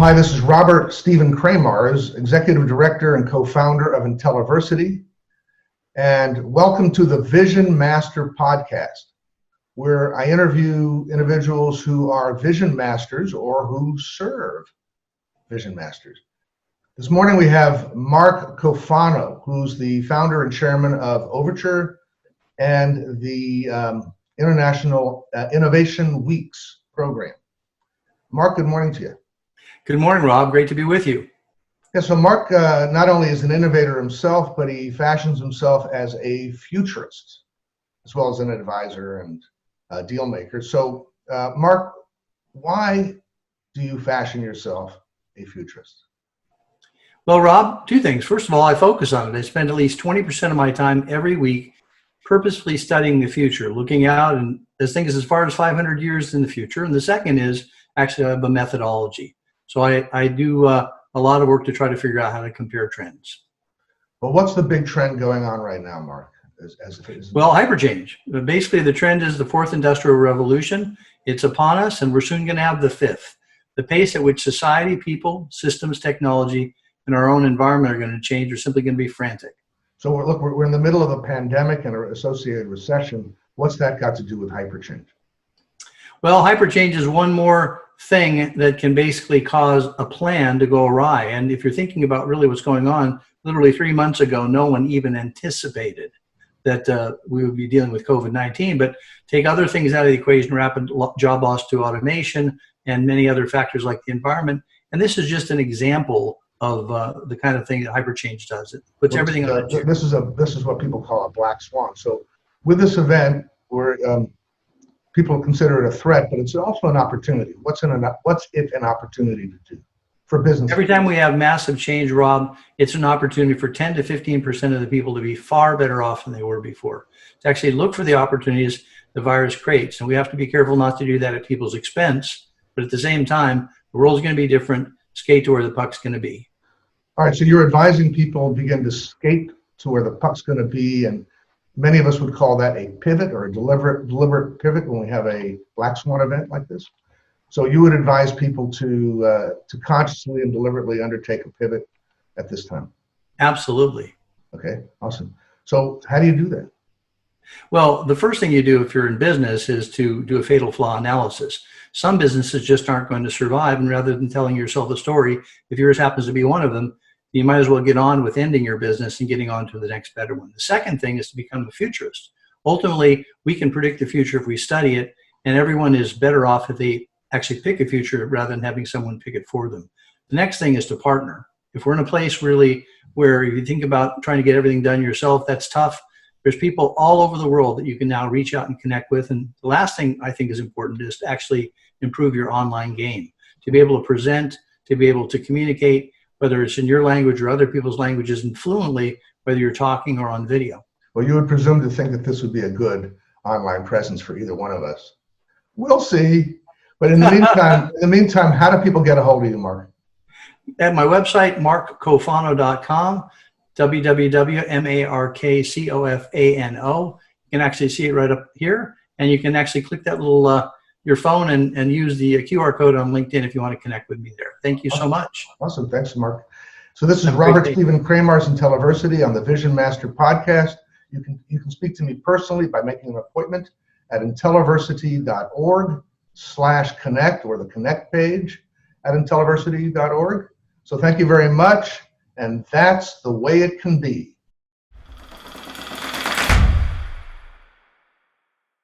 Hi, this is Robert Stephen Kramars, Executive Director and Co-founder of Intelliversity, and welcome to the Vision Master Podcast, where I interview individuals who are vision masters or who serve vision masters. This morning we have Mark Cofano, who's the founder and chairman of Overture and the International Innovation Weeks program. Mark, good morning to you. Good morning, Rob. Great to be with you. Yeah, so Mark not only is an innovator himself, but he fashions himself as a futurist, as well as an advisor and a deal maker. So, Mark, why do you fashion yourself a futurist? Well, Rob, two things. First of all, I focus on it. I spend at least 20% of my time every week purposefully studying the future, looking out and as far as 500 years in the future. And the second is actually I have a methodology. So I do a lot of work to try to figure out how to compare trends. Well, what's the big trend going on right now, Mark? Well, hyperchange. Basically, the trend is the fourth industrial revolution. It's upon us, and we're soon going to have the fifth. The pace at which society, people, systems, technology, and our own environment are going to change are simply going to be frantic. So we're in the middle of a pandemic and an associated recession. What's that got to do with hyperchange? Well, hyperchange is one more thing that can basically cause a plan to go awry. And if you're thinking about really what's going on, literally 3 months ago, no one even anticipated that we would be dealing with COVID-19. But take other things out of the equation, rapid job loss to automation, and many other factors like the environment. And this is just an example of the kind of thing that hyperchange does. It puts everything on a this is what people call a black swan. So with this event, where people consider it a threat, but it's also an opportunity. What's it an opportunity to do for business? Every time we have massive change, Rob, it's an opportunity for 10 to 15% of the people to be far better off than they were before. To actually look for the opportunities the virus creates. And we have to be careful not to do that at people's expense. But at the same time, the world's going to be different. Skate to where the puck's going to be. All right, so you're advising people begin to skate to where the puck's going to be, and many of us would call that a pivot or a deliberate pivot when we have a black swan event like this. So you would advise people to consciously and deliberately undertake a pivot at this time? Absolutely. Okay, awesome. So how do you do that? Well, the first thing you do if you're in business is to do a fatal flaw analysis. Some businesses just aren't going to survive, and rather than telling yourself a story, if yours happens to be one of them, you might as well get on with ending your business and getting on to the next better one. The second thing is to become a futurist. Ultimately, we can predict the future if we study it, and everyone is better off if they actually pick a future rather than having someone pick it for them. The next thing is to partner. If we're in a place really where if you think about trying to get everything done yourself, that's tough. There's people all over the world that you can now reach out and connect with. And the last thing I think is important is to actually improve your online game, to be able to present, to be able to communicate, whether it's in your language or other people's languages, and fluently, whether you're talking or on video. Well, you would presume to think that this would be a good online presence for either one of us. We'll see. But in the meantime, how do people get a hold of you, Mark? At my website, markcofano.com, www.markcofano. You can actually see it right up here, and you can actually click that little your phone and use the QR code on LinkedIn if you want to connect with me there. Thank you so much. Awesome. Thanks, Mark. So this is Robert Stephen Kramars Intelliversity on the Vision Master Podcast. You can speak to me personally by making an appointment at intelliversity.org/connect or the connect page at intelliversity.org. So thank you very much. And that's the way it can be.